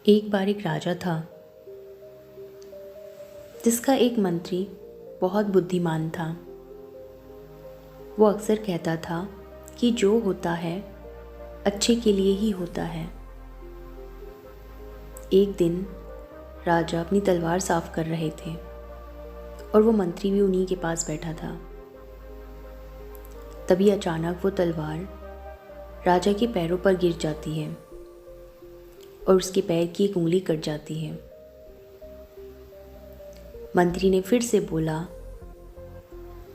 एक बार एक राजा था जिसका एक मंत्री बहुत बुद्धिमान था। वो अक्सर कहता था कि जो होता है अच्छे के लिए ही होता है। एक दिन राजा अपनी तलवार साफ कर रहे थे और वो मंत्री भी उन्हीं के पास बैठा था। तभी अचानक वो तलवार राजा के पैरों पर गिर जाती है और उसके पैर की एक उंगली कट जाती है। मंत्री ने फिर से बोला,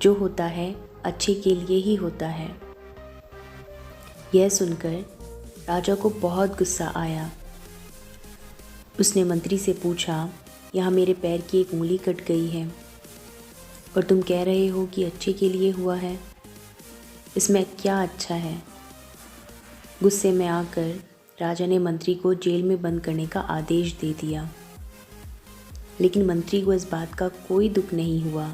जो होता है अच्छे के लिए ही होता है। यह सुनकर राजा को बहुत गुस्सा आया। उसने मंत्री से पूछा, यहाँ मेरे पैर की एक उंगली कट गई है और तुम कह रहे हो कि अच्छे के लिए हुआ है। इसमें क्या अच्छा है? गुस्से में आकर राजा ने मंत्री को जेल में बंद करने का आदेश दे दिया। लेकिन मंत्री को इस बात का कोई दुख नहीं हुआ।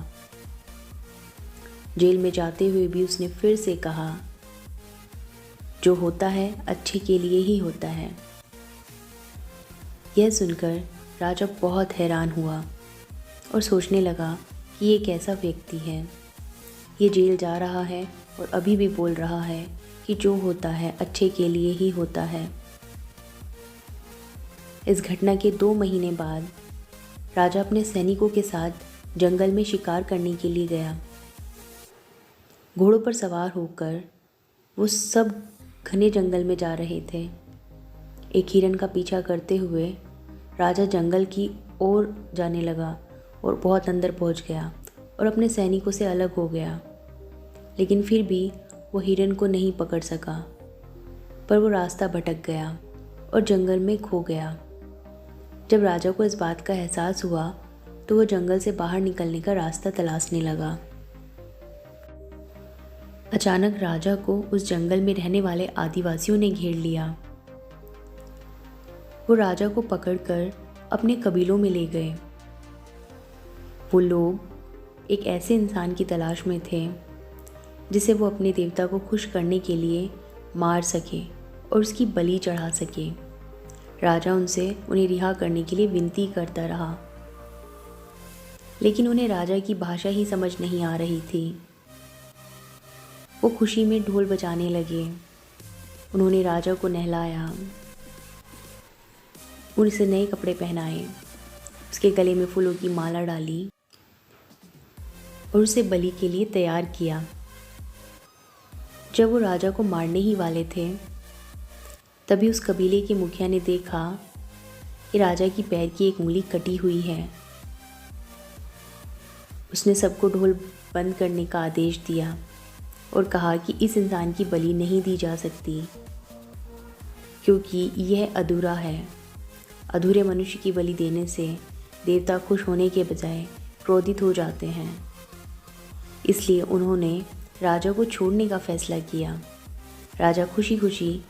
जेल में जाते हुए भी उसने फिर से कहा, जो होता है अच्छे के लिए ही होता है। यह सुनकर राजा बहुत हैरान हुआ और सोचने लगा कि ये कैसा व्यक्ति है। ये जेल जा रहा है और अभी भी बोल रहा है कि जो होता है अच्छे के लिए ही होता है। इस घटना के 2 महीने बाद राजा अपने सैनिकों के साथ जंगल में शिकार करने के लिए गया। घोड़ों पर सवार होकर वो सब घने जंगल में जा रहे थे। एक हिरन का पीछा करते हुए राजा जंगल की ओर जाने लगा और बहुत अंदर पहुंच गया और अपने सैनिकों से अलग हो गया। लेकिन फिर भी वो हिरन को नहीं पकड़ सका, पर वो रास्ता भटक गया और जंगल में खो गया। जब राजा को इस बात का एहसास हुआ तो वो जंगल से बाहर निकलने का रास्ता तलाशने लगा। अचानक राजा को उस जंगल में रहने वाले आदिवासियों ने घेर लिया। वो राजा को पकड़कर अपने कबीलों में ले गए। वो लोग एक ऐसे इंसान की तलाश में थे जिसे वो अपने देवता को खुश करने के लिए मार सके और उसकी बलि चढ़ा सके। राजा उनसे उन्हें रिहा करने के लिए विनती करता रहा, लेकिन उन्हें राजा की भाषा ही समझ नहीं आ रही थी। वो खुशी में ढोल बजाने लगे। उन्होंने राजा को नहलाया, उसे नए कपड़े पहनाए, उसके गले में फूलों की माला डाली और उसे बलि के लिए तैयार किया। जब वो राजा को मारने ही वाले थे, तभी उस कबीले के मुखिया ने देखा कि राजा की पैर की एक उंगली कटी हुई है। उसने सबको ढोल बंद करने का आदेश दिया और कहा कि इस इंसान की बलि नहीं दी जा सकती, क्योंकि यह अधूरा है। अधूरे मनुष्य की बलि देने से देवता खुश होने के बजाय क्रोधित हो जाते हैं। इसलिए उन्होंने राजा को छोड़ने का फैसला किया। राजा खुशी खुशी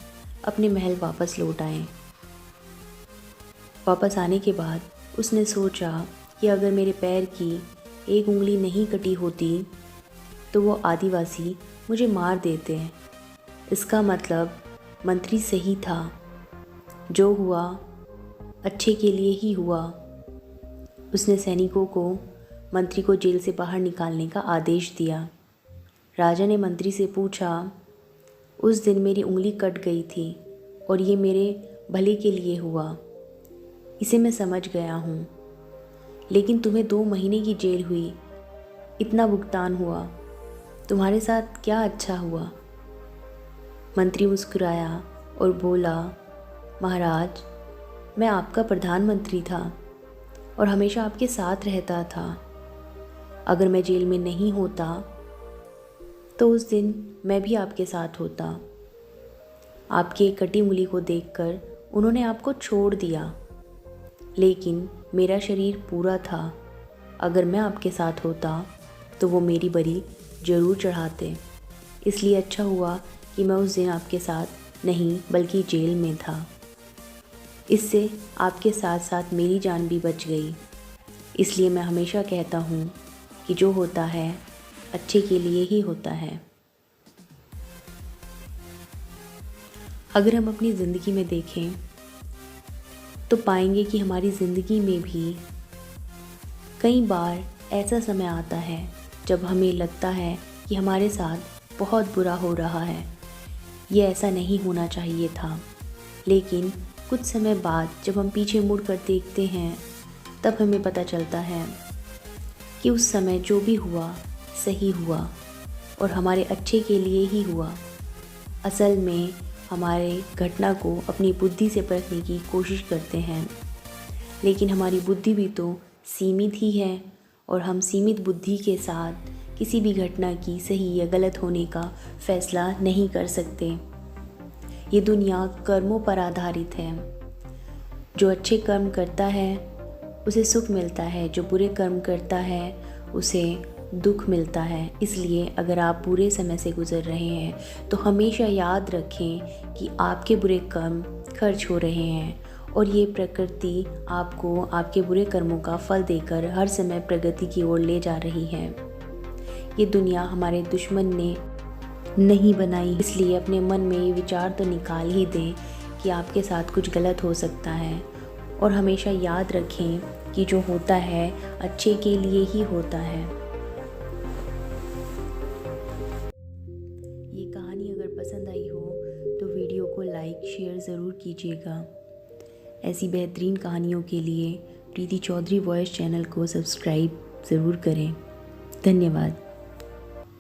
अपने महल वापस लौट आए। वापस आने के बाद उसने सोचा कि अगर मेरे पैर की एक उंगली नहीं कटी होती तो वो आदिवासी मुझे मार देते। इसका मतलब मंत्री सही था, जो हुआ अच्छे के लिए ही हुआ। उसने सैनिकों को मंत्री को जेल से बाहर निकालने का आदेश दिया। राजा ने मंत्री से पूछा, उस दिन मेरी उंगली कट गई थी और ये मेरे भले के लिए हुआ, इसे मैं समझ गया हूँ। लेकिन तुम्हें 2 महीने की जेल हुई, इतना भुगतान हुआ, तुम्हारे साथ क्या अच्छा हुआ? मंत्री मुस्कुराया और बोला, महाराज, मैं आपका प्रधानमंत्री था और हमेशा आपके साथ रहता था। अगर मैं जेल में नहीं होता तो उस दिन मैं भी आपके साथ होता। आपकी एक कटी उंगली को देखकर उन्होंने आपको छोड़ दिया, लेकिन मेरा शरीर पूरा था। अगर मैं आपके साथ होता तो वो मेरी बलि जरूर चढ़ाते। इसलिए अच्छा हुआ कि मैं उस दिन आपके साथ नहीं बल्कि जेल में था। इससे आपके साथ साथ मेरी जान भी बच गई। इसलिए मैं हमेशा कहता हूँ कि जो होता है अच्छे के लिए ही होता है। अगर हम अपनी ज़िंदगी में देखें तो पाएंगे कि हमारी ज़िंदगी में भी कई बार ऐसा समय आता है जब हमें लगता है कि हमारे साथ बहुत बुरा हो रहा है, ये ऐसा नहीं होना चाहिए था। लेकिन कुछ समय बाद जब हम पीछे मुड़ कर देखते हैं तब हमें पता चलता है कि उस समय जो भी हुआ सही हुआ और हमारे अच्छे के लिए ही हुआ। असल में हमारे घटना को अपनी बुद्धि से परखने की कोशिश करते हैं, लेकिन हमारी बुद्धि भी तो सीमित ही है और हम सीमित बुद्धि के साथ किसी भी घटना की सही या गलत होने का फैसला नहीं कर सकते। ये दुनिया कर्मों पर आधारित है। जो अच्छे कर्म करता है उसे सुख मिलता है, जो बुरे कर्म करता है उसे दुख मिलता है। इसलिए अगर आप बुरे समय से गुजर रहे हैं तो हमेशा याद रखें कि आपके बुरे कर्म खर्च हो रहे हैं और ये प्रकृति आपको आपके बुरे कर्मों का फल देकर हर समय प्रगति की ओर ले जा रही है। ये दुनिया हमारे दुश्मन ने नहीं बनाई, इसलिए अपने मन में ये विचार तो निकाल ही दें कि आपके साथ कुछ गलत हो सकता है और हमेशा याद रखें कि जो होता है अच्छे के लिए ही होता है। ये कहानी अगर पसंद आई हो तो वीडियो को लाइक शेयर ज़रूर कीजिएगा। ऐसी बेहतरीन कहानियों के लिए प्रीति चौधरी वॉइस चैनल को सब्सक्राइब ज़रूर करें। धन्यवाद।